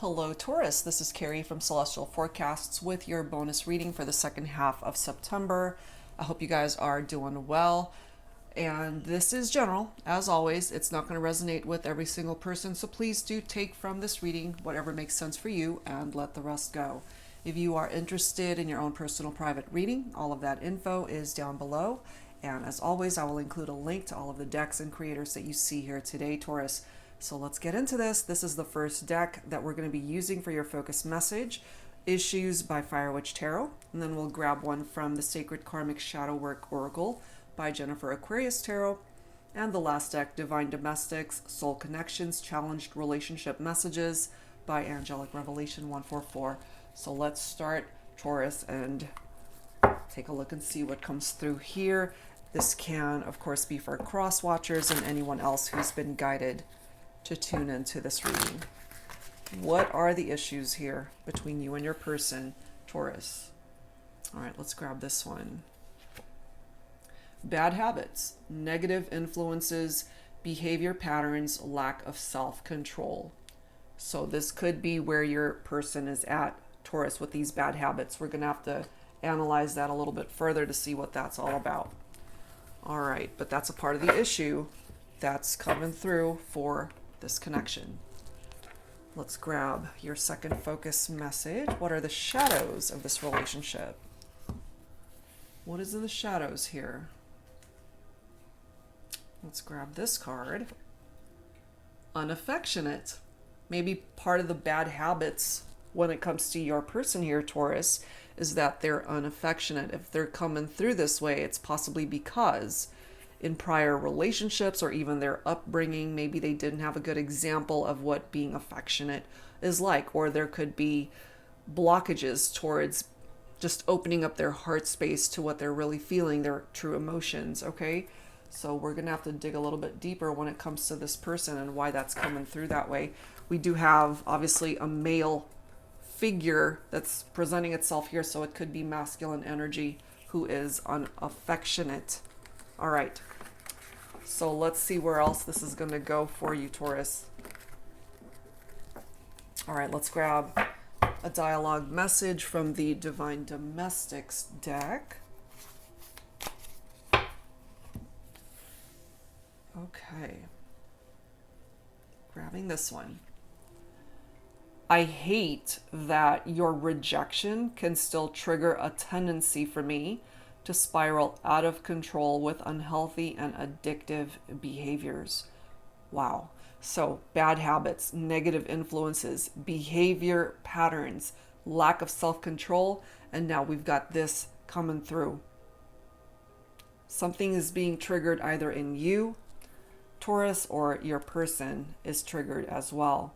Hello Taurus, this is Carrie from Celestial Forecasts with your bonus reading for the second half of September. I hope you guys are doing well. And this is general, as always. It's not going to resonate with every single person, so please do take from this reading whatever makes sense for you and let the rest go. If you are interested in your own personal private reading, all of that info is down below. And as always, I will include a link to all of the decks and creators that you see here today, Taurus. So let's get into this. This is the first deck that we're going to be using for your focus message, Issues by Fire Witch Tarot. And then we'll grab one from the Sacred Karmic Shadow Work Oracle by Jennifer Aquarius Tarot. And the last deck, Divine Domestics, Soul Connections, Challenged Relationship Messages by Angelic Revelation 144. So let's start, Taurus, and take a look and see what comes through here. This can, of course, be for cross watchers and anyone else who's been guided to tune into this reading. What are the issues here between you and your person, Taurus? All right, let's grab this one. Bad habits, negative influences, behavior patterns, lack of self-control. So this could be where your person is at, Taurus, with these bad habits. We're going to have to analyze that a little bit further to see what that's all about. All right, but that's a part of the issue that's coming through for this connection. Let's grab your second focus message. What are the shadows of this relationship? What is in the shadows here? Let's grab this card. Unaffectionate. Maybe part of the bad habits when it comes to your person here, Taurus, is that they're unaffectionate. If they're coming through this way, it's possibly because in prior relationships or even their upbringing, maybe they didn't have a good example of what being affectionate is like, or there could be blockages towards just opening up their heart space to what they're really feeling, their true emotions, okay? So we're gonna have to dig a little bit deeper when it comes to this person and why that's coming through that way. We do have, obviously, a male figure that's presenting itself here, so it could be masculine energy who is unaffectionate. All right, so let's see where else this is going to go for you, Taurus. All right, let's grab a dialogue message from the Divine Domestics deck. Okay, grabbing this one. I hate that your rejection can still trigger a tendency for me to spiral out of control with unhealthy and addictive behaviors. Wow. So bad habits, negative influences, behavior patterns, lack of self-control, and now we've got this coming through. Something is being triggered either in you, Taurus, or your person is triggered as well.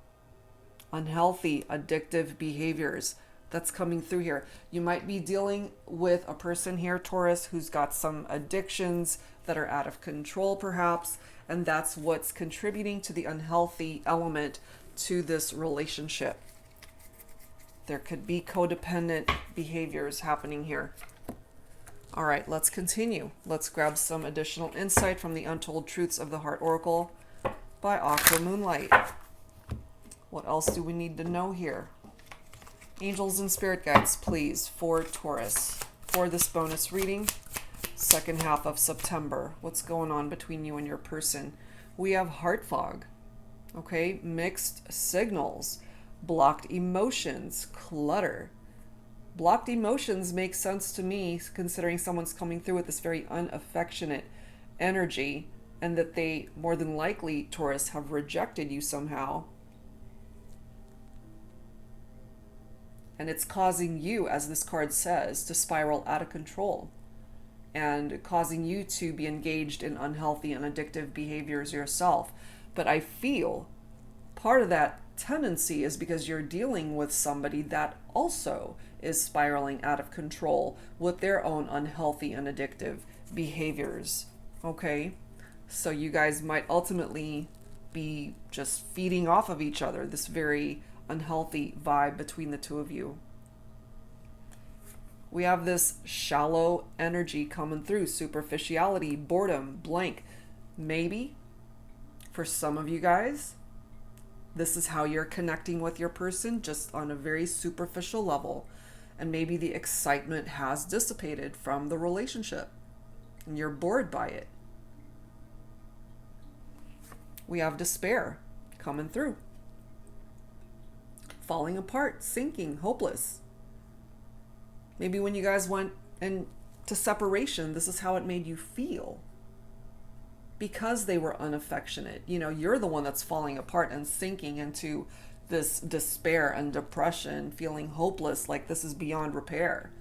Unhealthy, addictive behaviors. That's coming through here. You might be dealing with a person here, Taurus, who's got some addictions that are out of control perhaps, and that's what's contributing to the unhealthy element to this relationship. There could be codependent behaviors happening here. All right, let's continue. Let's grab some additional insight from the Untold Truths of the Heart Oracle by Aqua Moonlight. What else do we need to know here? Angels and spirit guides, please, for Taurus, for this bonus reading, second half of September. What's going on between you and your person? We have heart fog, okay? Mixed signals, blocked emotions, clutter. Blocked emotions make sense to me, considering someone's coming through with this very unaffectionate energy, and that they, more than likely, Taurus, have rejected you somehow. And it's causing you, as this card says, to spiral out of control and causing you to be engaged in unhealthy and addictive behaviors yourself. But I feel part of that tendency is because you're dealing with somebody that also is spiraling out of control with their own unhealthy and addictive behaviors. Okay? So you guys might ultimately be just feeding off of each other, this very unhealthy vibe between the two of you. We have this shallow energy coming through, superficiality, boredom, blank. Maybe for some of you guys, This is how you're connecting with your person, just on a very superficial level. And maybe the excitement has dissipated from the relationship and you're bored by it. We have despair coming through. Falling apart, sinking, hopeless. Maybe when you guys went into separation, this is how it made you feel. Because they were unaffectionate. You know, you're the one that's falling apart and sinking into this despair and depression, feeling hopeless, like this is beyond repair.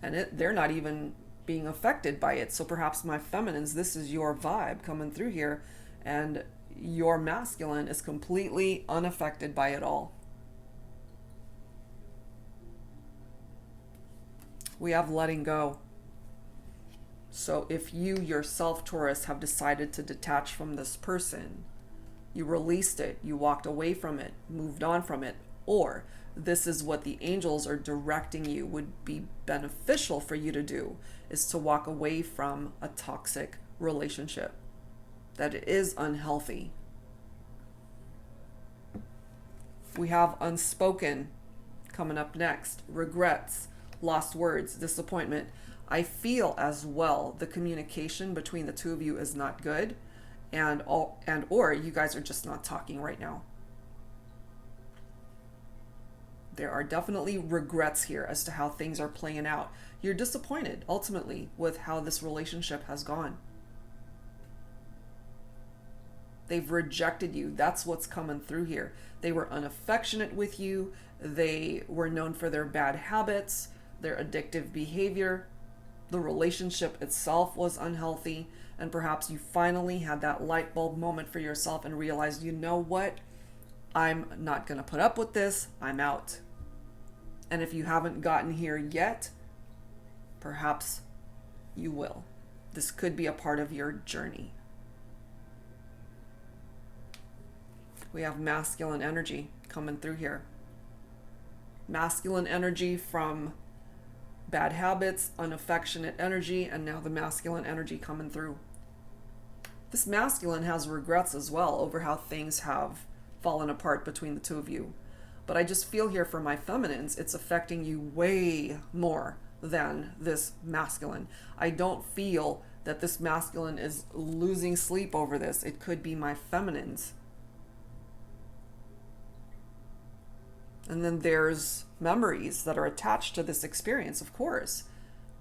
And they're not even being affected by it. So perhaps my feminines, this is your vibe coming through here, and your masculine is completely unaffected by it all. We have letting go. So if you yourself, Taurus, have decided to detach from this person, you released it, you walked away from it, moved on from it, or this is what the angels are directing you would be beneficial for you to do, is to walk away from a toxic relationship that is unhealthy. We have unspoken coming up next, regrets, lost words, disappointment. I feel as well the communication between the two of you is not good, or you guys are just not talking right now. There are definitely regrets here as to how things are playing out. You're disappointed ultimately with how this relationship has gone. They've rejected you. That's what's coming through here. They were unaffectionate with you. They were known for their bad habits, their addictive behavior. The relationship itself was unhealthy. And perhaps you finally had that light bulb moment for yourself and realized, you know what? I'm not going to put up with this. I'm out. And if you haven't gotten here yet, perhaps you will. This could be a part of your journey. We have masculine energy coming through here. Masculine energy from bad habits, unaffectionate energy, and now the masculine energy coming through. This masculine has regrets as well over how things have fallen apart between the two of you. But I just feel here for my feminines, it's affecting you way more than this masculine. I don't feel that this masculine is losing sleep over this. It could be my feminines. And then there's memories that are attached to this experience, of course.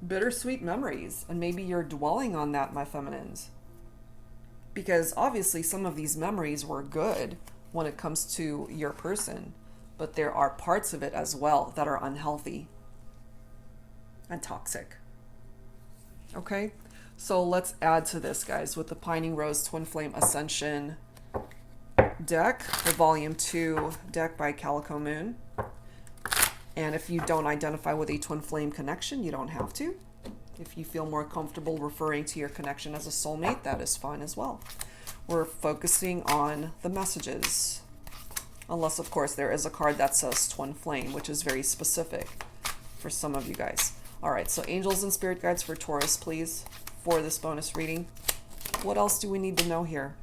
Bittersweet memories. And maybe you're dwelling on that, my feminines. Because obviously some of these memories were good when it comes to your person. But there are parts of it as well that are unhealthy and toxic. Okay? So let's add to this, guys, with the Pining Rose Twin Flame Ascension deck, the Volume 2 deck by Calico Moon. And if you don't identify with a twin flame connection, you don't have to. If you feel more comfortable referring to your connection as a soulmate, that is fine as well. We're focusing on the messages. Unless, of course, there is a card that says twin flame, which is very specific for some of you guys. All right, so angels and spirit guides for Taurus, please, for this bonus reading. What else do we need to know here?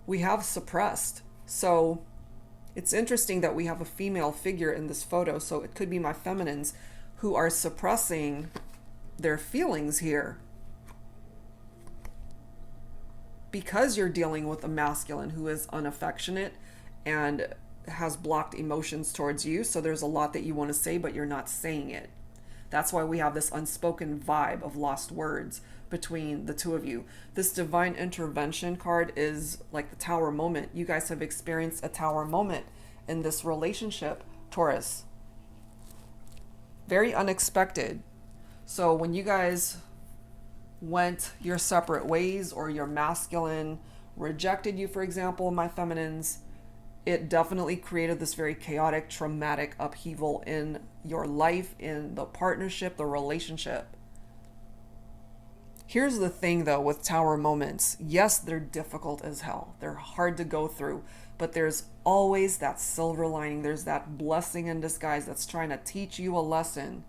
We have suppressed. So it's interesting that we have a female figure in this photo. So it could be my feminines who are suppressing their feelings here. Because you're dealing with a masculine who is unaffectionate and has blocked emotions towards you. So there's a lot that you want to say, but you're not saying it. That's why we have this unspoken vibe of lost words between the two of you. This divine intervention card is like the tower moment. You guys have experienced a tower moment in this relationship, Taurus. Very unexpected. So when you guys went your separate ways, or your masculine rejected you, for example, my feminines, it definitely created this very chaotic, traumatic upheaval in your life, in the partnership, the relationship. Here's the thing, though, with tower moments. Yes, they're difficult as hell. They're hard to go through, but there's always that silver lining. There's that blessing in disguise that's trying to teach you a lesson.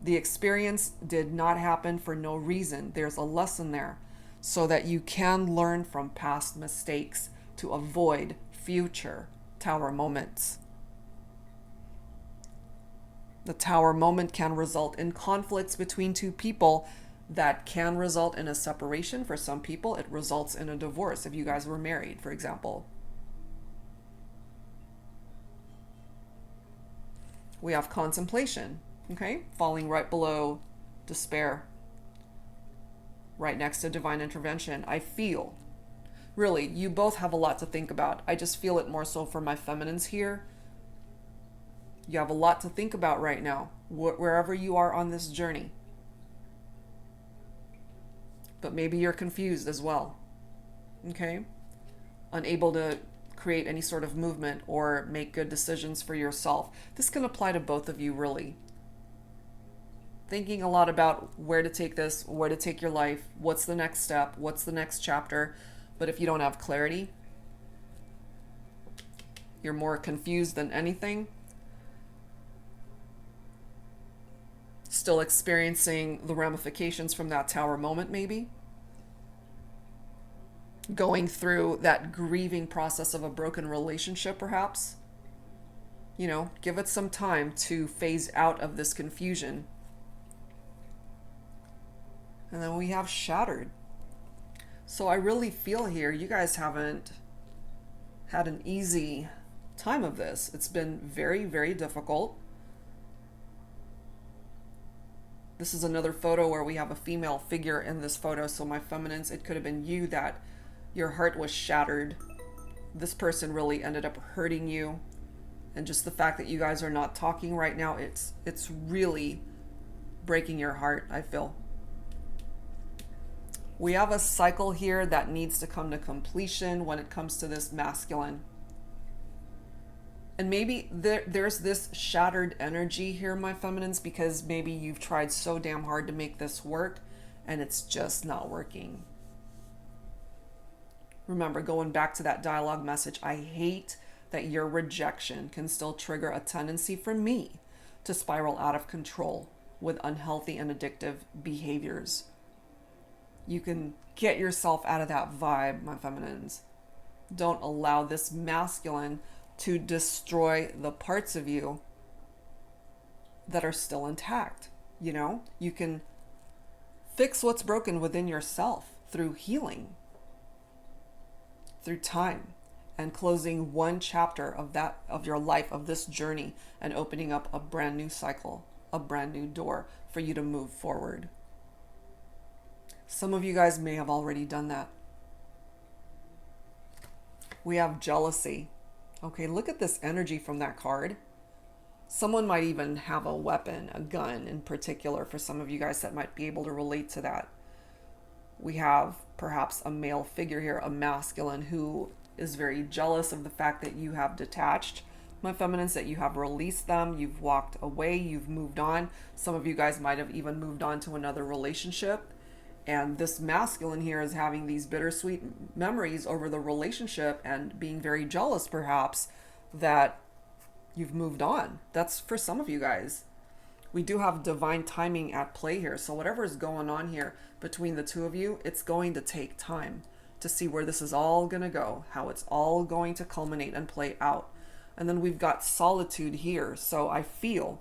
The experience did not happen for no reason. There's a lesson there so that you can learn from past mistakes to avoid future Tower moments. The Tower moment can result in conflicts between two people that can result in a separation. For some people, it results in a divorce if you guys were married, for example. We have contemplation, okay? Falling right below despair, right next to divine intervention. I feel, really, you both have a lot to think about. I just feel it more so for my feminines here. You have a lot to think about right now, wherever you are on this journey. But maybe you're confused as well, okay? Unable to create any sort of movement or make good decisions for yourself. This can apply to both of you, really. Thinking a lot about where to take this, where to take your life, what's the next step, what's the next chapter. But if you don't have clarity, you're more confused than anything. Still experiencing the ramifications from that Tower moment, maybe. Going through that grieving process of a broken relationship, perhaps. You know, give it some time to phase out of this confusion. And then we have shattered. So I really feel here, you guys haven't had an easy time of this. It's been very, very difficult. This is another photo where we have a female figure in this photo. So my feminines, it could have been you that your heart was shattered. This person really ended up hurting you. And just the fact that you guys are not talking right now, it's really breaking your heart, I feel. We have a cycle here that needs to come to completion when it comes to this masculine. And maybe there's this shattered energy here, my feminines, because maybe you've tried so damn hard to make this work and it's just not working. Remember, going back to that dialogue message, I hate that your rejection can still trigger a tendency for me to spiral out of control with unhealthy and addictive behaviors. You can get yourself out of that vibe, my feminines. Don't allow this masculine to destroy the parts of you that are still intact. You know, you can fix what's broken within yourself through healing, through time, and closing one chapter of your life, of this journey, and opening up a brand new cycle, a brand new door for you to move forward. Some of you guys may have already done that. We have jealousy. Okay, look at this energy from that card. Someone might even have a weapon, a gun in particular, for some of you guys that might be able to relate to that. We have perhaps a male figure here, a masculine, who is very jealous of the fact that you have detached, my feminines, that you have released them, you've walked away, you've moved on. Some of you guys might have even moved on to another relationship. And this masculine here is having these bittersweet memories over the relationship and being very jealous, perhaps, that you've moved on. That's for some of you guys. We do have divine timing at play here. So whatever is going on here between the two of you, it's going to take time to see where this is all going to go, how it's all going to culminate and play out. And then we've got solitude here. So I feel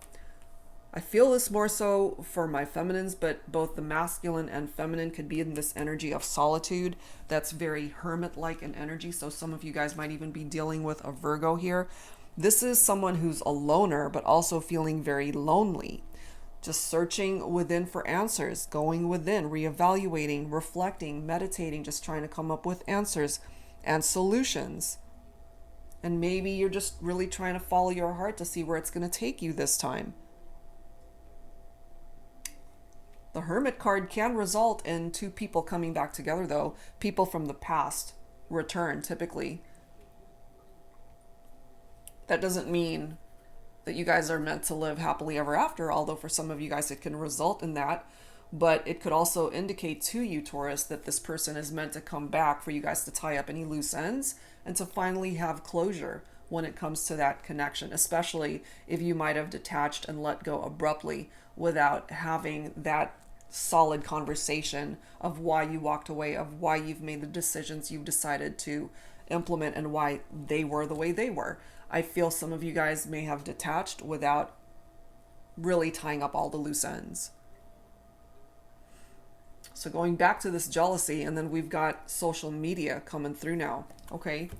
this more so for my feminines, but both the masculine and feminine could be in this energy of solitude that's very hermit-like in energy. So some of you guys might even be dealing with a Virgo here. This is someone who's a loner, but also feeling very lonely. Just searching within for answers, going within, reevaluating, reflecting, meditating, just trying to come up with answers and solutions. And maybe you're just really trying to follow your heart to see where it's going to take you this time. The Hermit card can result in two people coming back together, though. People from the past return, typically. That doesn't mean that you guys are meant to live happily ever after, although for some of you guys it can result in that. But it could also indicate to you, Taurus, that this person is meant to come back for you guys to tie up any loose ends and to finally have closure when it comes to that connection, especially if you might have detached and let go abruptly without having that solid conversation of why you walked away, of why you've made the decisions you've decided to implement and why they were the way they were. I feel some of you guys may have detached without really tying up all the loose ends. So going back to this jealousy, and then we've got social media coming through now, okay?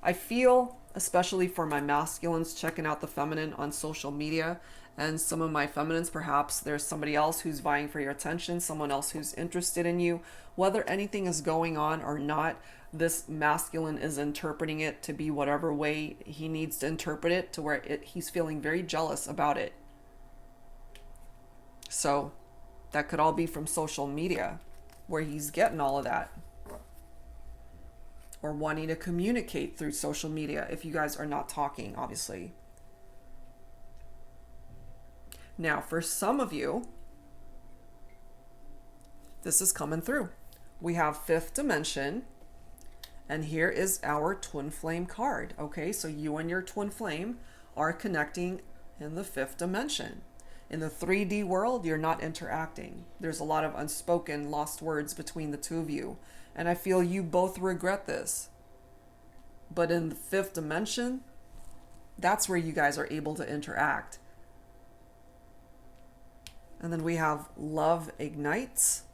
I feel, especially for my masculines checking out the feminine on social media, and some of my feminines, perhaps there's somebody else who's vying for your attention, someone else who's interested in you. Whether anything is going on or not, this masculine is interpreting it to be whatever way he needs to interpret it, to where he's feeling very jealous about it. So that could all be from social media, where he's getting all of that. Or wanting to communicate through social media if you guys are not talking, obviously. Now, for some of you, this is coming through. We have fifth dimension, and here is our twin flame card. Okay, so you and your twin flame are connecting in the fifth dimension. In the 3D world, you're not interacting. There's a lot of unspoken, lost words between the two of you. And I feel you both regret this. But in the fifth dimension, that's where you guys are able to interact. And then we have love ignites,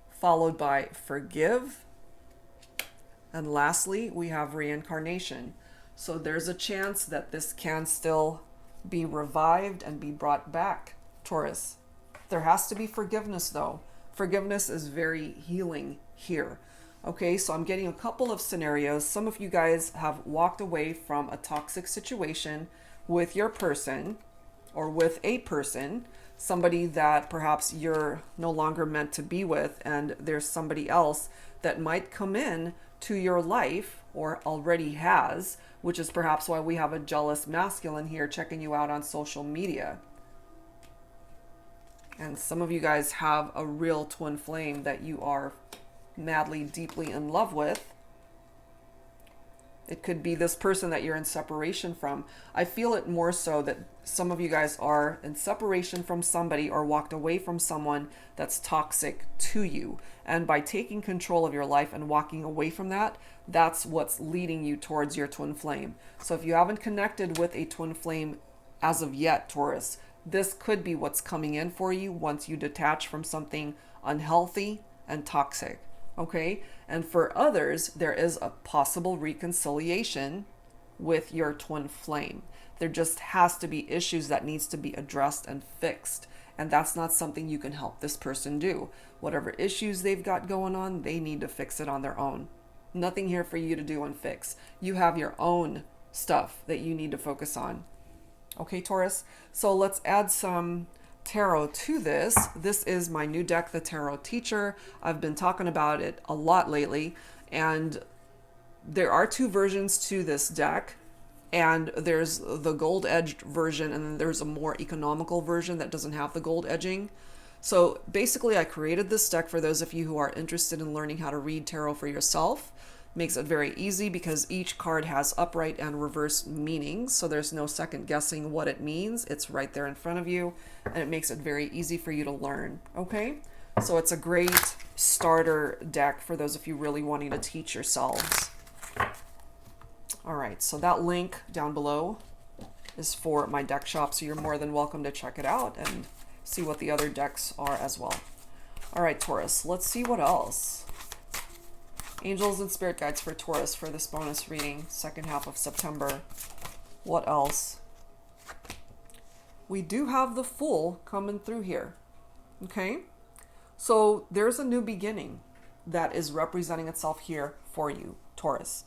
followed by forgive. And lastly, we have reincarnation. So there's a chance that this can still be revived and be brought back, Taurus. There has to be forgiveness, though. Forgiveness is very healing here. Okay, so I'm getting a couple of scenarios. Some of you guys have walked away from a toxic situation with your person or with a person, somebody that perhaps you're no longer meant to be with, and there's somebody else that might come in to your life or already has, which is perhaps why we have a jealous masculine here checking you out on social media. And some of you guys have a real twin flame that you are madly, deeply in love with. It could be this person that you're in separation from. I feel it more so that some of you guys are in separation from somebody or walked away from someone that's toxic to you. And by taking control of your life and walking away from that, that's what's leading you towards your twin flame. So if you haven't connected with a twin flame as of yet, Taurus, this could be what's coming in for you once you detach from something unhealthy and toxic. Okay? And for others, there is a possible reconciliation with your twin flame. There just has to be issues that needs to be addressed and fixed. And that's not something you can help this person do. Whatever issues they've got going on, they need to fix it on their own. Nothing here for you to do and fix. You have your own stuff that you need to focus on. Okay, Taurus? So let's add some tarot to this. This is my new deck, the Tarot Teacher. I've been talking about it a lot lately, and there are two versions to this deck, and there's the gold edged version, and then there's a more economical version that doesn't have the gold edging. So basically I created this deck for those of you who are interested in learning how to read tarot for yourself. Makes it very easy because each card has upright and reverse meanings, so there's no second guessing what it means. It's right there in front of you, and it makes it very easy for you to learn. Okay, so it's a great starter deck for those of you really wanting to teach yourselves. All right, so that link down below is for my deck shop, so you're more than welcome to check it out and see what the other decks are as well. All right, Taurus, let's see what else. Angels and spirit guides for Taurus for this bonus reading, second half of September. What else? We do have the Fool coming through here. Okay? So there's a new beginning that is representing itself here for you, Taurus.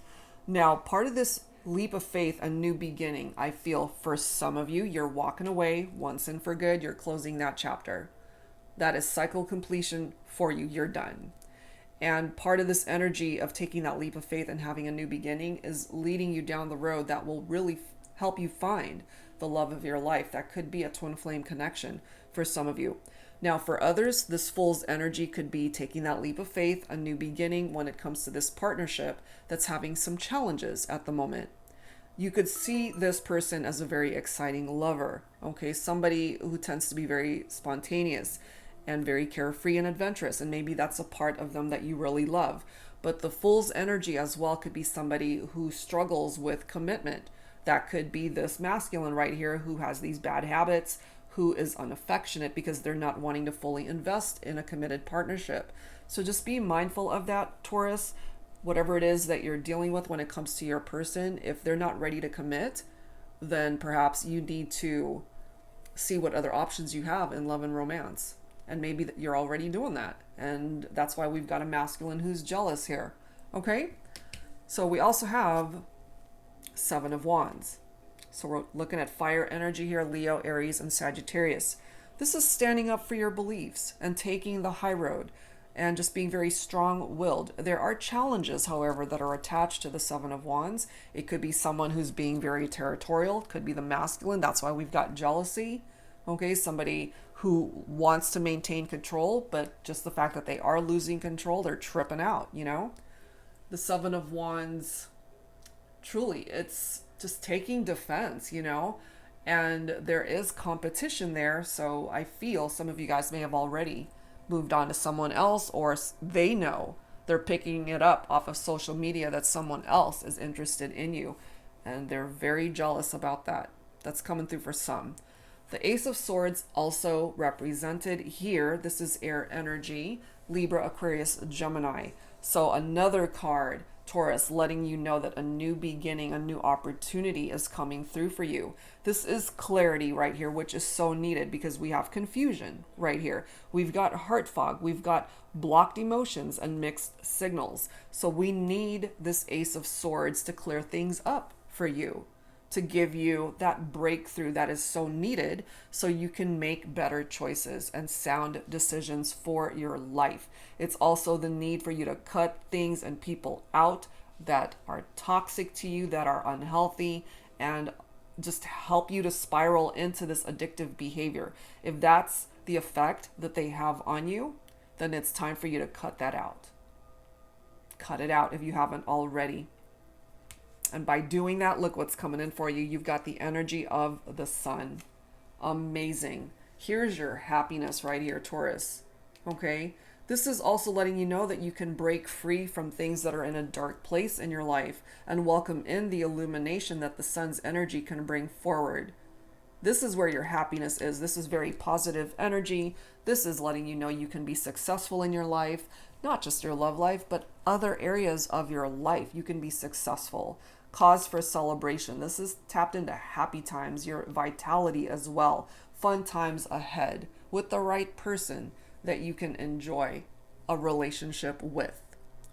Now, part of this leap of faith, a new beginning, I feel for some of you, you're walking away once and for good. You're closing that chapter. That is cycle completion for you. You're done. And part of this energy of taking that leap of faith and having a new beginning is leading you down the road that will really help you find the love of your life. That could be a twin flame connection for some of you. Now, for others, this Fool's energy could be taking that leap of faith, a new beginning when it comes to this partnership that's having some challenges at the moment. You could see this person as a very exciting lover, okay? Somebody who tends to be very spontaneous and very carefree and adventurous, and maybe that's a part of them that you really love. But the Fool's energy as well could be somebody who struggles with commitment. That could be this masculine right here who has these bad habits, who is unaffectionate because they're not wanting to fully invest in a committed partnership. So just be mindful of that, Taurus. Whatever it is that you're dealing with when it comes to your person, if they're not ready to commit, then perhaps you need to see what other options you have in love and romance. And maybe that you're already doing that. And that's why we've got a masculine who's jealous here. Okay? So we also have Seven of Wands. So we're looking at fire energy here, Leo, Aries, and Sagittarius. This is standing up for your beliefs and taking the high road and just being very strong-willed. There are challenges, however, that are attached to the Seven of Wands. It could be someone who's being very territorial. It could be the masculine. That's why we've got jealousy. Okay, somebody who wants to maintain control, but just the fact that they are losing control, they're tripping out, you know? The Seven of Wands, truly, it's just taking defense, you know? And there is competition there, so I feel some of you guys may have already moved on to someone else, or they know they're picking it up off of social media that someone else is interested in you, and they're very jealous about that. That's coming through for some. The Ace of Swords also represented here. This is air energy, Libra, Aquarius, Gemini. So another card, Taurus, letting you know that a new beginning, a new opportunity is coming through for you. This is clarity right here, which is so needed because we have confusion right here. We've got heart fog. We've got blocked emotions and mixed signals. So we need this Ace of Swords to clear things up for you, to give you that breakthrough that is so needed so you can make better choices and sound decisions for your life. It's also the need for you to cut things and people out that are toxic to you, that are unhealthy, and just help you to spiral into this addictive behavior. If that's the effect that they have on you, then it's time for you to cut that out. Cut it out if you haven't already. And by doing that, look what's coming in for you. You've got the energy of the sun. Amazing. Here's your happiness right here, Taurus. Okay? This is also letting you know that you can break free from things that are in a dark place in your life and welcome in the illumination that the sun's energy can bring forward. This is where your happiness is. This is very positive energy. This is letting you know you can be successful in your life, not just your love life, but other areas of your life. You can be successful. Cause for celebration. This is tapped into happy times, your vitality as well. Fun times ahead with the right person that you can enjoy a relationship with.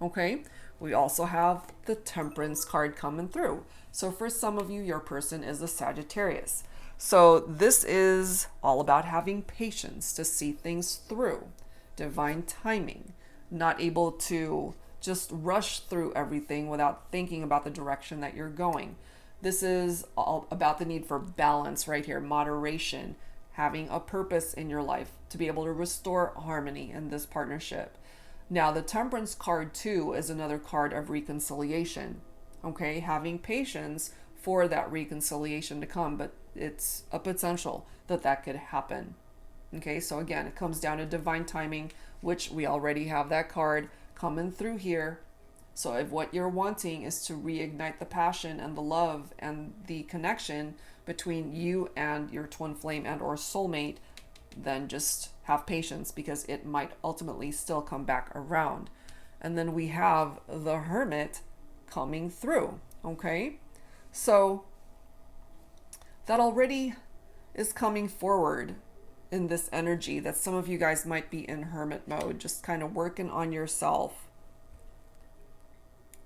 Okay? We also have the Temperance card coming through. So for some of you, your person is a Sagittarius. So this is all about having patience to see things through. Divine timing. Not able to just rush through everything without thinking about the direction that you're going. This is all about the need for balance right here, moderation, having a purpose in your life to be able to restore harmony in this partnership. Now, the Temperance card too is another card of reconciliation. Okay, having patience for that reconciliation to come, but it's a potential that that could happen. Okay, so again, it comes down to divine timing, which we already have that card coming through here. So if what you're wanting is to reignite the passion and the love and the connection between you and your twin flame and or soulmate, then just have patience because it might ultimately still come back around. And then we have the Hermit coming through. Okay, so that already is coming forward in this energy that some of you guys might be in hermit mode, just kind of working on yourself.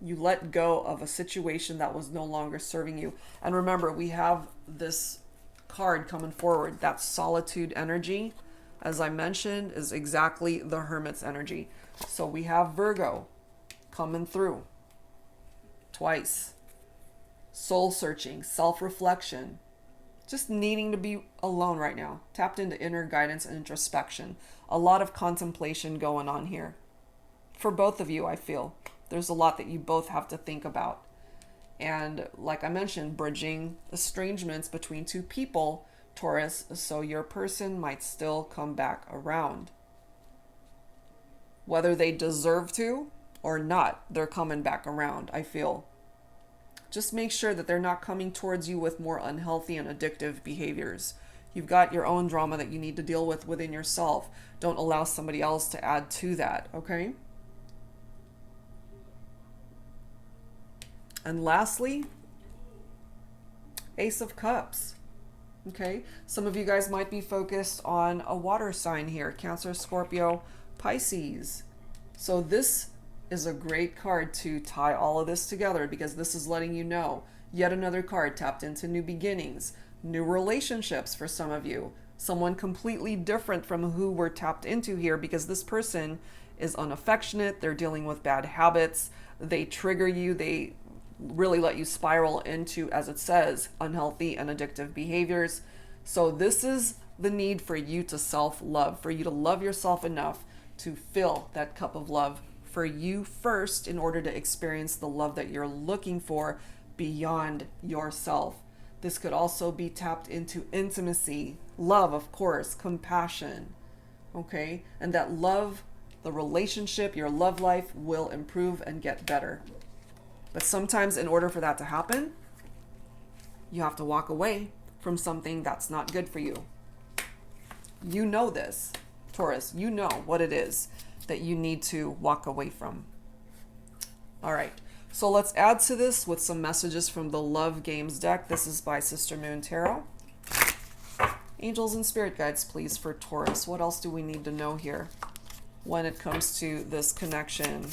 You let go of a situation that was no longer serving you. And remember, we have this card coming forward. That solitude energy, as I mentioned, is exactly the Hermit's energy. So we have Virgo coming through twice. Soul searching, self-reflection, just needing to be alone right now, tapped into inner guidance and introspection. A lot of contemplation going on here. For both of you, I feel there's a lot that you both have to think about. And like I mentioned, bridging estrangements between two people, Taurus, so your person might still come back around. Whether they deserve to or not, they're coming back around, I feel. Just make sure that they're not coming towards you with more unhealthy and addictive behaviors. You've got your own drama that you need to deal with within yourself. Don't allow somebody else to add to that, okay? And lastly, Ace of Cups. Okay, some of you guys might be focused on a water sign here, Cancer, Scorpio, Pisces. So this is a great card to tie all of this together, because this is letting you know, yet another card tapped into new beginnings, new relationships for some of you, someone completely different from who we're tapped into here, because this person is unaffectionate, they're dealing with bad habits, they trigger you, they really let you spiral into, as it says, unhealthy and addictive behaviors. So this is the need for you to self-love, for you to love yourself enough to fill that cup of love for you first, in order to experience the love that you're looking for beyond yourself. This could also be tapped into intimacy, love, of course, compassion, okay? And that love, the relationship, your love life will improve and get better. But sometimes in order for that to happen, you have to walk away from something that's not good for you. You know this, Taurus. You know what it is that you need to walk away from. All right. So let's add to this with some messages from the Love Games deck. This is by Sister Moon Tarot. Angels and spirit guides, please, for Taurus. What else do we need to know here when it comes to this connection?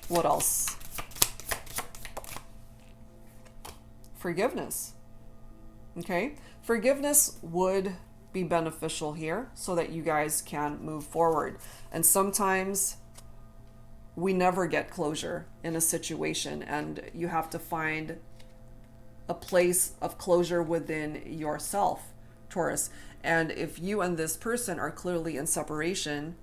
What else? Forgiveness. Okay? Forgiveness would be beneficial here so that you guys can move forward. And sometimes we never get closure in a situation, and you have to find a place of closure within yourself, Taurus. And if you and this person are clearly in separation,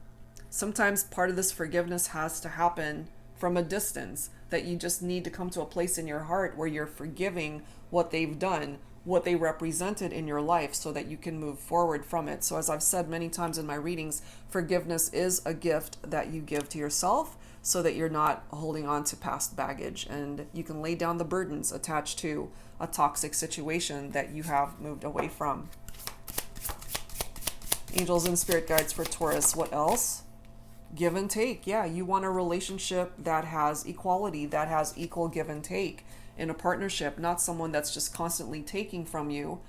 sometimes part of this forgiveness has to happen from a distance, that you just need to come to a place in your heart where you're forgiving what they've done, what they represented in your life, so that you can move forward from it. So as I've said many times in my readings, forgiveness is a gift that you give to yourself so that you're not holding on to past baggage, and you can lay down the burdens attached to a toxic situation that you have moved away from. Angels and spirit guides for Taurus. What else? Give and take. Yeah, you want a relationship that has equality, that has equal give and take in a partnership, not someone that's just constantly taking from you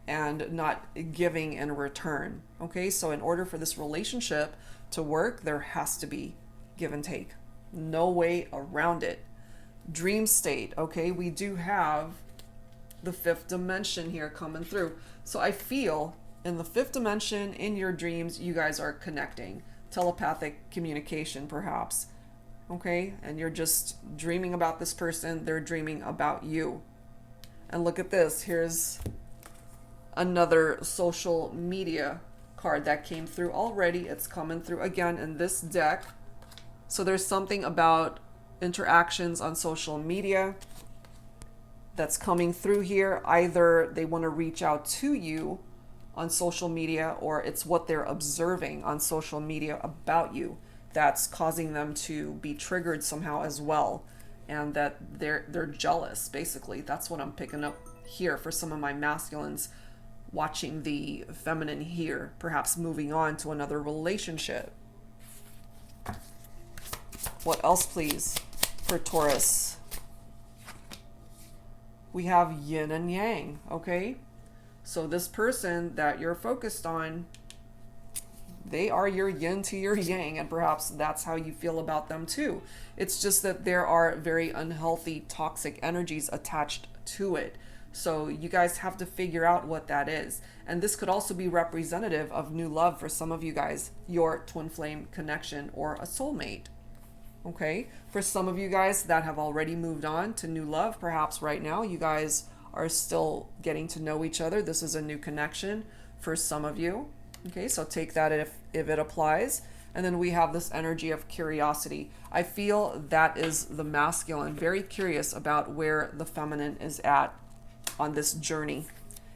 and not giving in return. Okay, so in order for this relationship to work, there has to be give and take. No way around it. Dream state. Okay, we do have the fifth dimension here coming through. So I feel in the fifth dimension, in your dreams, you guys are connecting. Telepathic communication, perhaps. Okay, and you're just dreaming about this person, they're dreaming about you. And look at this, here's another social media card that came through already. It's coming through again in this deck. So there's something about interactions on social media that's coming through here. Either they want to reach out to you on social media, or it's what they're observing on social media about you that's causing them to be triggered somehow as well, and that they're jealous. Basically, that's what I'm picking up here for some of my masculines watching the feminine here, perhaps moving on to another relationship. What else, please, for Taurus? We have yin and yang, okay? So this person that you're focused on, they are your yin to your yang, and perhaps that's how you feel about them too. It's just that there are very unhealthy, toxic energies attached to it. So you guys have to figure out what that is. And this could also be representative of new love for some of you guys, your twin flame connection or a soulmate. Okay? For some of you guys that have already moved on to new love, perhaps right now you guys are still getting to know each other. This is a new connection for some of you. Okay, so take that if it applies. And then we have this energy of curiosity. I feel that is the masculine, very curious about where the feminine is at on this journey.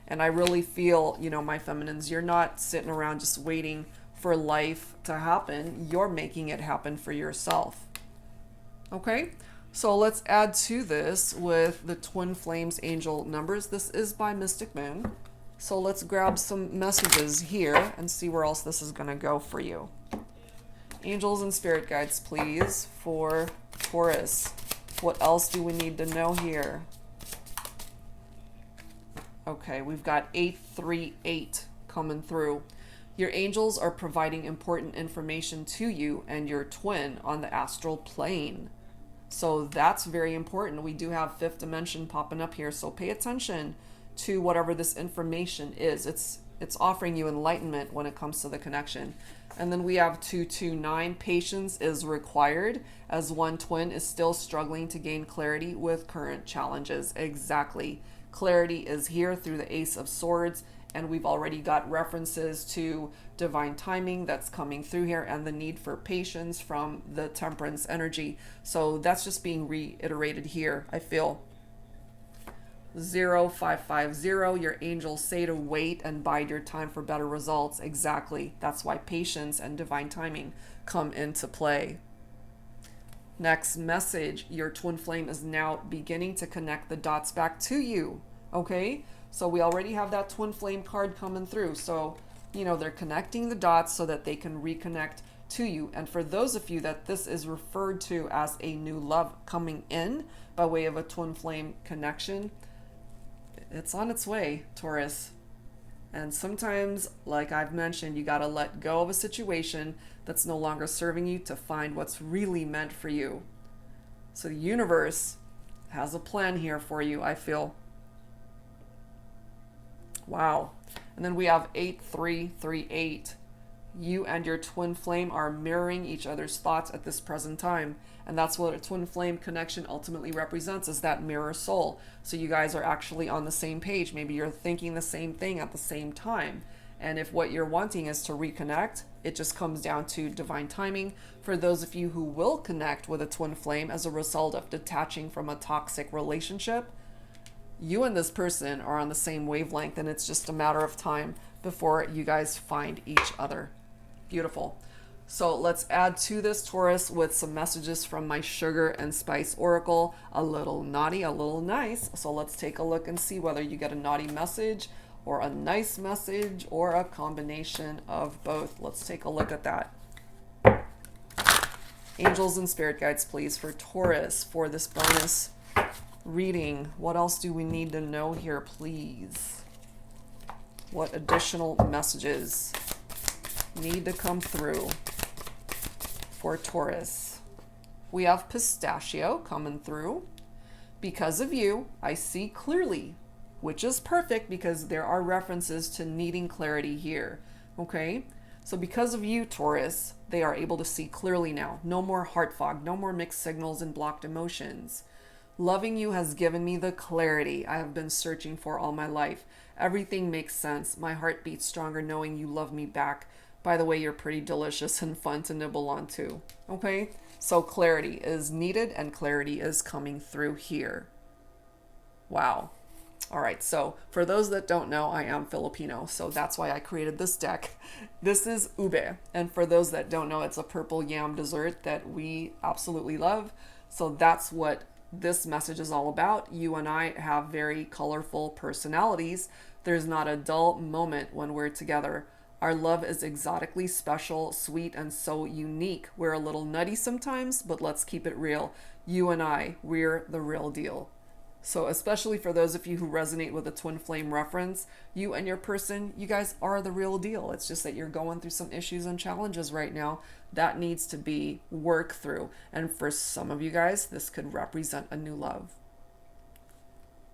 And I really feel, you know, my feminines, you're not sitting around just waiting for life to happen. You're making it happen for yourself. Okay, so let's add to this with the Twin Flames angel numbers. This is by Mystic Moon. So let's grab some messages here and see where else this is going to go for you. Angels and spirit guides, please, for Taurus. What else do we need to know here? Okay, we've got 838 coming through. Your angels are providing important information to you and your twin on the astral plane. So that's very important. We do have fifth dimension popping up here, so pay attention to whatever this information is. It's offering you enlightenment when it comes to the connection. And then we have 229. Patience is required as one twin is still struggling to gain clarity with current challenges. Exactly. Clarity is here through the Ace of Swords, and we've already got references to divine timing that's coming through here and the need for patience from the Temperance energy. So that's just being reiterated here, I feel. 0550, your angels say to wait and bide your time for better results. Exactly. That's why patience and divine timing come into play. Next message, your twin flame is now beginning to connect the dots back to you. Okay, so we already have that twin flame card coming through. So, you know, they're connecting the dots so that they can reconnect to you. And for those of you that this is referred to as a new love coming in by way of a twin flame connection, it's on its way, Taurus. And sometimes, like I've mentioned, you got to let go of a situation that's no longer serving you to find what's really meant for you. So the universe has a plan here for you, I feel. Wow. And then we have 8338. You and your twin flame are mirroring each other's thoughts at this present time. And that's what a twin flame connection ultimately represents, is that mirror soul. So you guys are actually on the same page. Maybe you're thinking the same thing at the same time. And if what you're wanting is to reconnect, it just comes down to divine timing. For those of you who will connect with a twin flame as a result of detaching from a toxic relationship, you and this person are on the same wavelength, and it's just a matter of time before you guys find each other. Beautiful. So let's add to this, Taurus, with some messages from my Sugar and Spice Oracle. A little naughty, a little nice. So let's take a look and see whether you get a naughty message or a nice message or a combination of both. Let's take a look at that. Angels and spirit guides, please, for Taurus for this bonus reading. What else do we need to know here, please? What additional messages need to come through for Taurus? We have pistachio coming through. Because of you, I see clearly, which is perfect because there are references to needing clarity here. Okay? So because of you, Taurus, they are able to see clearly now. No more heart fog, no more mixed signals and blocked emotions. Loving you has given me the clarity I have been searching for all my life. Everything makes sense. My heart beats stronger knowing you love me back. By the way, you're pretty delicious and fun to nibble on too. Okay? So clarity is needed and clarity is coming through here. Wow. All right, so for those that don't know, I am Filipino, so that's why I created this deck. This is ube, and for those that don't know, it's a purple yam dessert that we absolutely love. So that's what this message is all about. You and I have very colorful personalities. There's not a dull moment when we're together. Our love is exotically special, sweet, and so unique. We're a little nutty sometimes, but let's keep it real. You and I, we're the real deal. So especially for those of you who resonate with a twin flame reference, you and your person, you guys are the real deal. It's just that you're going through some issues and challenges right now that needs to be worked through. And for some of you guys, this could represent a new love.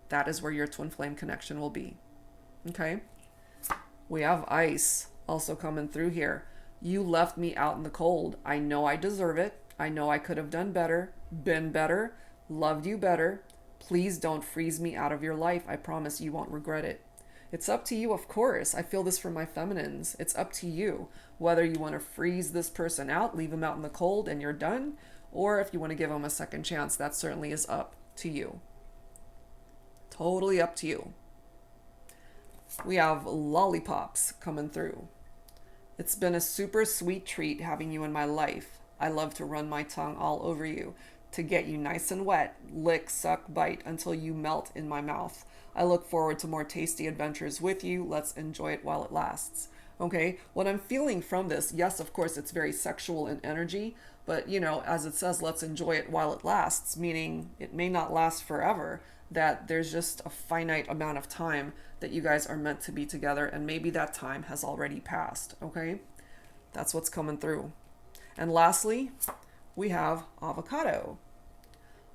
That is where your twin flame connection will be. Okay? We have ice also coming through here. You left me out in the cold. I know I deserve it. I know I could have done better, been better, loved you better. Please don't freeze me out of your life. I promise you won't regret it. It's up to you, of course. I feel this for my feminines. It's up to you whether you want to freeze this person out, leave them out in the cold and you're done, or if you want to give them a second chance. That certainly is up to you. Totally up to you. We have lollipops coming through. It's been a super sweet treat having you in my life. I love to run my tongue all over you, to get you nice and wet, lick, suck, bite until you melt in my mouth. I look forward to more tasty adventures with you. Let's enjoy it while it lasts. Okay, what I'm feeling from this, yes, of course, it's very sexual in energy, but you know, as it says, let's enjoy it while it lasts, meaning it may not last forever, that there's just a finite amount of time that you guys are meant to be together, and maybe that time has already passed, okay? That's what's coming through. And lastly, we have avocado.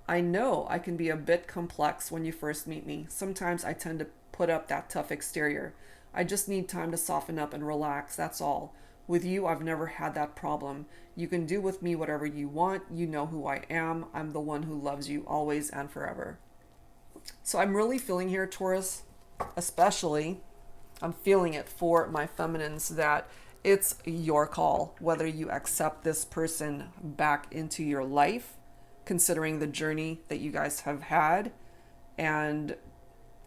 I know I can be a bit complex when you first meet me. Sometimes I tend to put up that tough exterior. I just need time to soften up and relax, that's all. With you, I've never had that problem. You can do with me whatever you want. You know who I am. I'm the one who loves you always and forever. So I'm really feeling here, Taurus, especially, I'm feeling it for my feminines, that it's your call whether you accept this person back into your life, considering the journey that you guys have had. And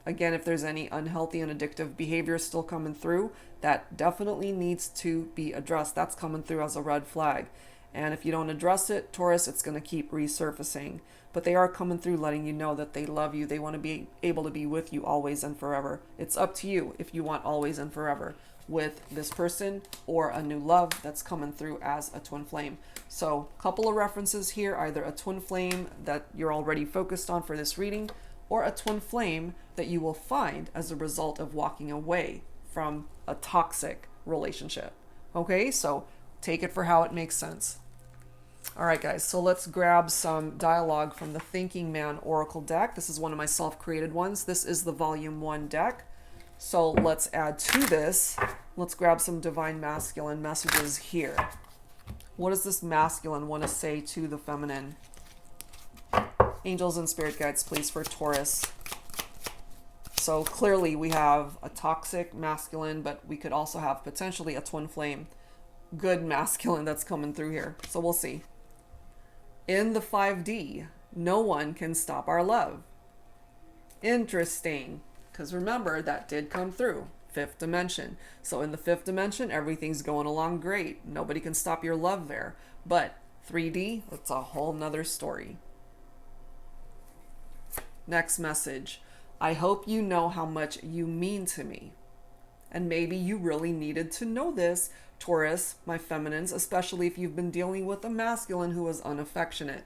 again, if there's any unhealthy and addictive behavior still coming through, that definitely needs to be addressed. That's coming through as a red flag. And if you don't address it, Taurus, it's going to keep resurfacing. But they are coming through letting you know that they love you. They want to be able to be with you always and forever. It's up to you if you want always and forever with this person or a new love that's coming through as a twin flame. So a couple of references here, either a twin flame that you're already focused on for this reading, or a twin flame that you will find as a result of walking away from a toxic relationship. Okay, so take it for how it makes sense. All right, guys, so let's grab some dialogue from the Thinking Man Oracle deck. This is one of my self-created ones. This is the Volume 1 deck. So let's add to this. Let's grab some Divine Masculine messages here. What does this masculine want to say to the feminine? Angels and spirit guides, please, for Taurus. So clearly we have a toxic masculine, but we could also have potentially a twin flame, good masculine that's coming through here. So we'll see. In the 5D, no one can stop our love. Interesting, because remember, that did come through. 5th dimension. So in the 5th dimension, everything's going along great. Nobody can stop your love there. But 3D, it's a whole nother story. Next message. I hope you know how much you mean to me. And maybe you really needed to know this, Taurus, my feminines, especially if you've been dealing with a masculine who is unaffectionate.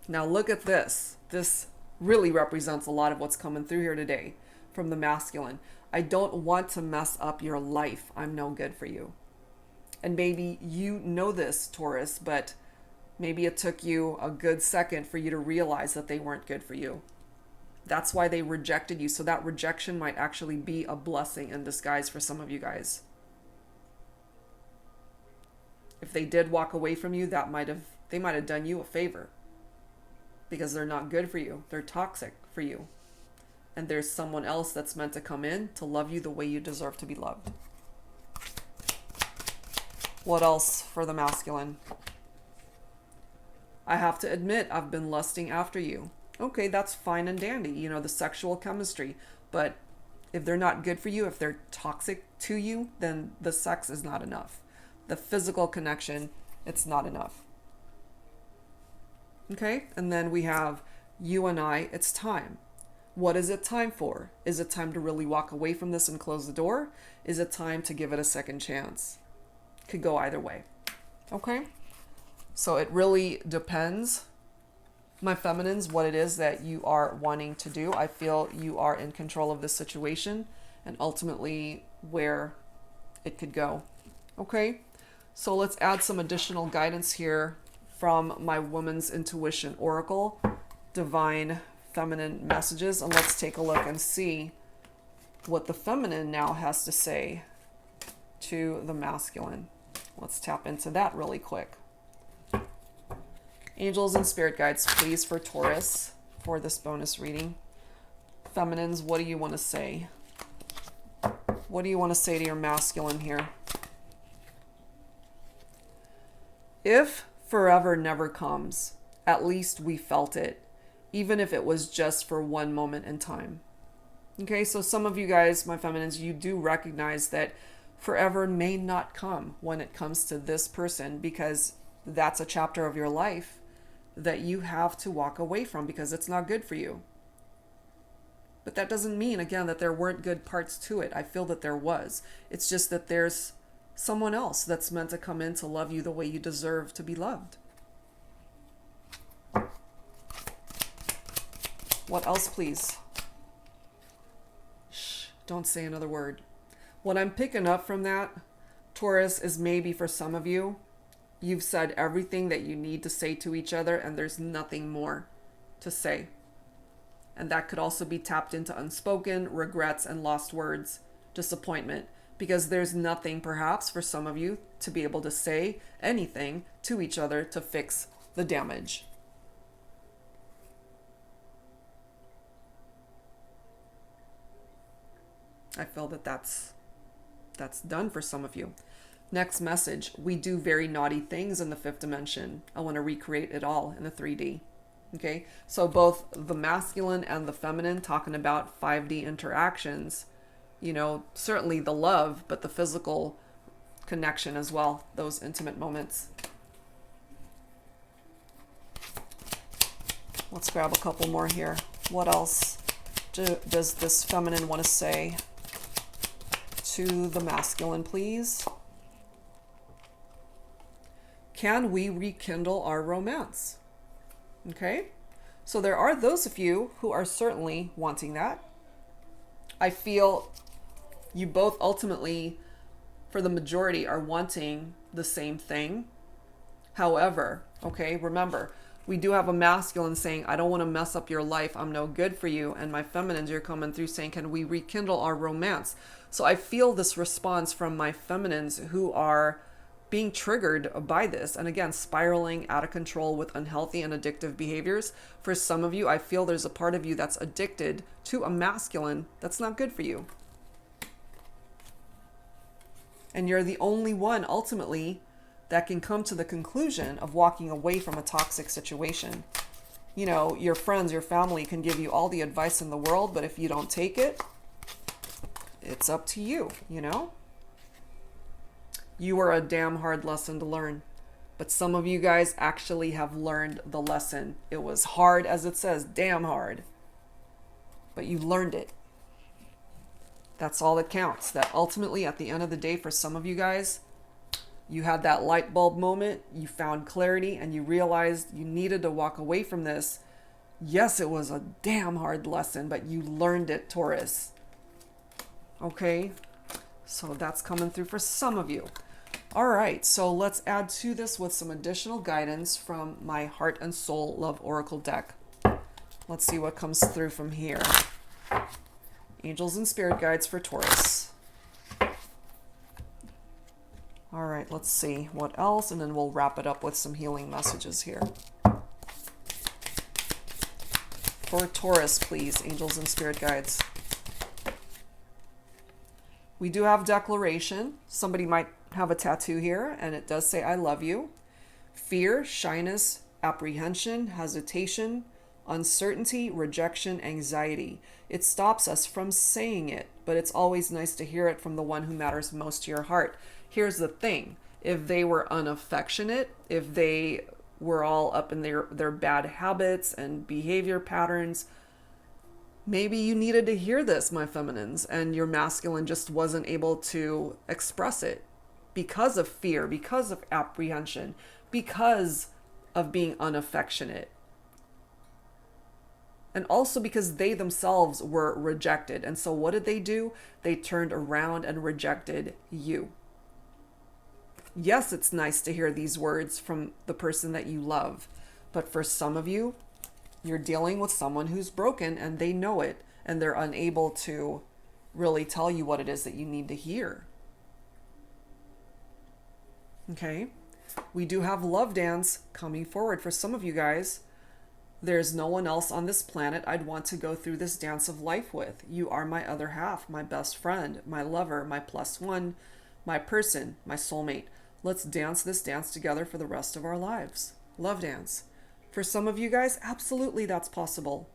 Now look at this. This really represents a lot of what's coming through here today from the masculine. I don't want to mess up your life. I'm no good for you. And maybe you know this, Taurus, but maybe it took you a good second for you to realize that they weren't good for you. That's why they rejected you. So that rejection might actually be a blessing in disguise for some of you guys. If they did walk away from you, they might have done you a favor, because they're not good for you. They're toxic for you. And there's someone else that's meant to come in to love you the way you deserve to be loved. What else for the masculine? I have to admit, I've been lusting after you. Okay, that's fine and dandy, you know, the sexual chemistry. But if they're not good for you, if they're toxic to you, then the sex is not enough. The physical connection, it's not enough. Okay, and then we have you and I, it's time. What is it time for? Is it time to really walk away from this and close the door? Is it time to give it a second chance? Could go either way. Okay, so it really depends, my feminines, what it is that you are wanting to do. I feel you are in control of this situation and ultimately where it could go. Okay, so let's add some additional guidance here from my Woman's Intuition Oracle, Divine Feminine Messages, and let's take a look and see what the feminine now has to say to the masculine. Let's tap into that really quick. Angels and spirit guides, please, for Taurus for this bonus reading. Feminines, what do you want to say? What do you want to say to your masculine here? If forever never comes, at least we felt it, even if it was just for one moment in time. Okay, so some of you guys, my feminines, you do recognize that forever may not come when it comes to this person, because that's a chapter of your life that you have to walk away from because it's not good for you. But that doesn't mean, again, that there weren't good parts to it. I feel that there was. It's just that there's someone else that's meant to come in to love you the way you deserve to be loved. What else, please? Shh, don't say another word. What I'm picking up from that, Taurus, is maybe for some of you, you've said everything that you need to say to each other and there's nothing more to say. And that could also be tapped into unspoken regrets and lost words, disappointment, because there's nothing perhaps for some of you to be able to say anything to each other to fix the damage. I feel that that's done for some of you. Next message. We do very naughty things in the fifth dimension. I want to recreate it all in the 3D. Okay, so both the masculine and the feminine, talking about 5D interactions, you know, certainly the love, but the physical connection as well, those intimate moments. Let's grab a couple more here. What else does this feminine want to say to the masculine, please? Can we rekindle our romance? Okay, so there are those of you who are certainly wanting that. I feel you both ultimately, for the majority, are wanting the same thing. However, okay, remember, we do have a masculine saying, I don't want to mess up your life, I'm no good for you. And my feminines are coming through saying, can we rekindle our romance? So I feel this response from my feminines who are being triggered by this, and again, spiraling out of control with unhealthy and addictive behaviors. For some of you, I feel there's a part of you that's addicted to a masculine that's not good for you. And you're the only one ultimately that can come to the conclusion of walking away from a toxic situation. You know, your friends, your family can give you all the advice in the world, but if you don't take it, it's up to you, you know? You are a damn hard lesson to learn. But some of you guys actually have learned the lesson. It was hard, as it says, damn hard. But you learned it. That's all that counts. That ultimately, at the end of the day, for some of you guys, you had that light bulb moment, you found clarity, and you realized you needed to walk away from this. Yes, it was a damn hard lesson, but you learned it, Taurus. Okay? So that's coming through for some of you. All right, so let's add to this with some additional guidance from my Heart and Soul Love Oracle deck. Let's see what comes through from here. Angels and Spirit Guides for Taurus. All right, let's see what else, and then we'll wrap it up with some healing messages here. For Taurus, please, Angels and Spirit Guides. We do have declaration. Somebody might have a tattoo here, and it does say, I love you. Fear, shyness, apprehension, hesitation, uncertainty, rejection, anxiety. It stops us from saying it, but it's always nice to hear it from the one who matters most to your heart. Here's the thing. If they were unaffectionate, if they were all up in their bad habits and behavior patterns, maybe you needed to hear this, my feminines, and your masculine just wasn't able to express it because of fear, because of apprehension, because of being unaffectionate. And also because they themselves were rejected. And so what did they do? They turned around and rejected you. Yes, it's nice to hear these words from the person that you love. But for some of you, you're dealing with someone who's broken and they know it. And they're unable to really tell you what it is that you need to hear. Okay? We do have Love Dance coming forward for some of you guys. There's no one else on this planet I'd want to go through this dance of life with. You are my other half, my best friend, my lover, my plus one, my person, my soulmate. Let's dance this dance together for the rest of our lives. Love dance. For some of you guys, absolutely that's possible.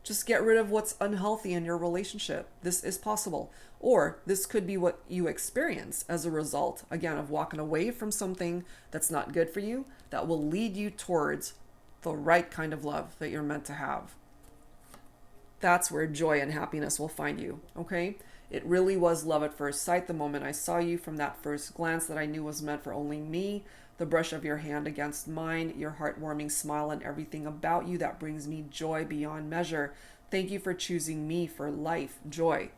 Just get rid of what's unhealthy in your relationship. This is possible. Or this could be what you experience as a result, again, of walking away from something that's not good for you, that will lead you towards the right kind of love that you're meant to have. That's where joy and happiness will find you, okay? It really was love at first sight. The moment I saw you, from that first glance that I knew was meant for only me, the brush of your hand against mine, your heartwarming smile, and everything about you that brings me joy beyond measure. Thank you for choosing me for life, joy.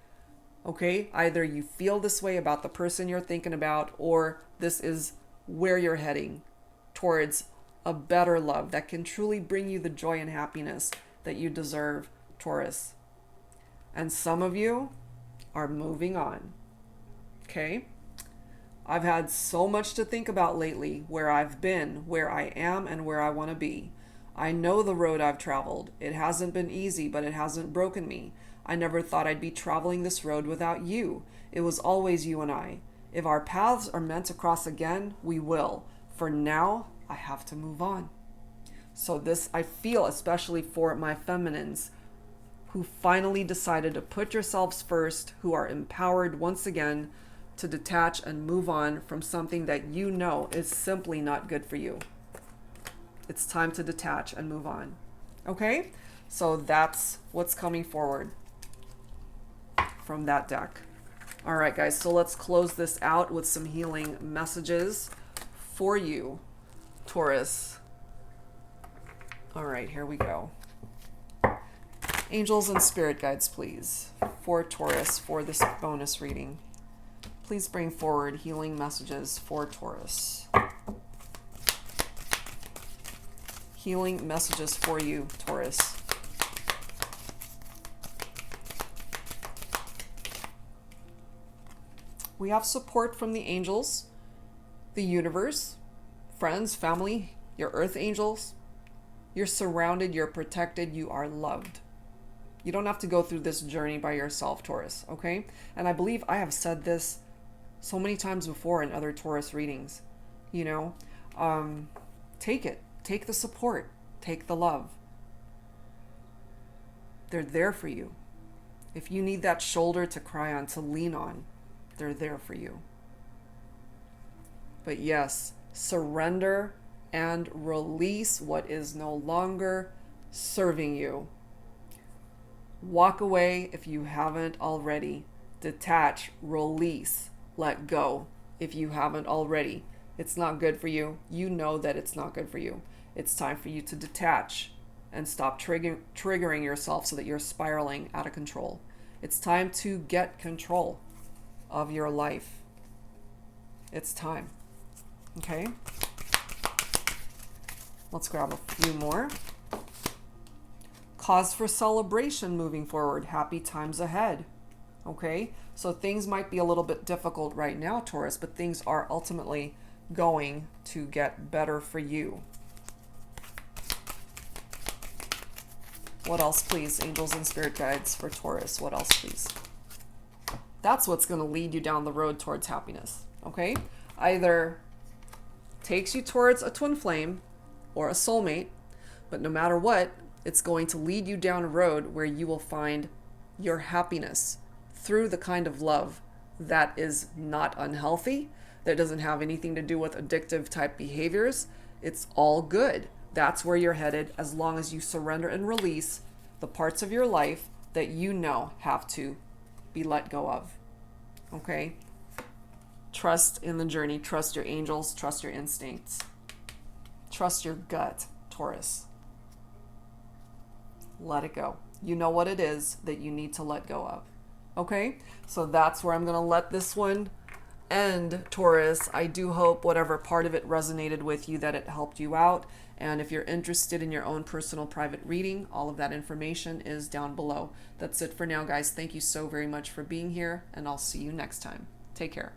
Okay? Either you feel this way about the person you're thinking about, or this is where you're heading, towards a better love that can truly bring you the joy and happiness that you deserve, Taurus. And some of you are moving on. Okay? I've had so much to think about lately, where I've been, where I am, and where I want to be. I know the road I've traveled. It hasn't been easy, but it hasn't broken me. I never thought I'd be traveling this road without you. It was always you and I. If our paths are meant to cross again, we will. For now, I have to move on. So this, I feel, especially for my feminines, who finally decided to put yourselves first, who are empowered once again to detach and move on from something that you know is simply not good for you. It's time to detach and move on. Okay? So that's what's coming forward from that deck. All right, guys, so let's close this out with some healing messages for you, Taurus. All right, here we go. Angels and spirit guides, please, for Taurus, for this bonus reading. Please bring forward healing messages for Taurus. Healing messages for you, Taurus. We have support from the angels, the universe, friends, family, your earth angels. You're surrounded, you're protected, you are loved. You don't have to go through this journey by yourself, Taurus, okay? And I believe I have said this so many times before in other Taurus readings. You know, take it. Take the support. Take the love. They're there for you. If you need that shoulder to cry on, to lean on, they're there for you. But yes, surrender and release what is no longer serving you. Walk away if you haven't already. Detach, release, let go if you haven't already. It's not good for you. You know that it's not good for you. It's time for you to detach and stop triggering yourself so that you're spiraling out of control. It's time to get control of your life. It's time. Okay? Let's grab a few more. Cause for celebration moving forward. Happy times ahead. Okay? So things might be a little bit difficult right now, Taurus, but things are ultimately going to get better for you. What else, please? Angels and spirit guides for Taurus. What else, please? That's what's going to lead you down the road towards happiness. Okay? Either takes you towards a twin flame or a soulmate, but no matter what, it's going to lead you down a road where you will find your happiness through the kind of love that is not unhealthy, that doesn't have anything to do with addictive type behaviors. It's all good. That's where you're headed, as long as you surrender and release the parts of your life that you know have to be let go of. Okay? Trust in the journey. Trust your angels. Trust your instincts. Trust your gut, Taurus. Let it go. You know what it is that you need to let go of. Okay? So that's where I'm going to let this one end, Taurus. I do hope whatever part of it resonated with you, that it helped you out. And if you're interested in your own personal private reading, all of that information is down below. That's it for now, guys. Thank you so very much for being here, and I'll see you next time. Take care.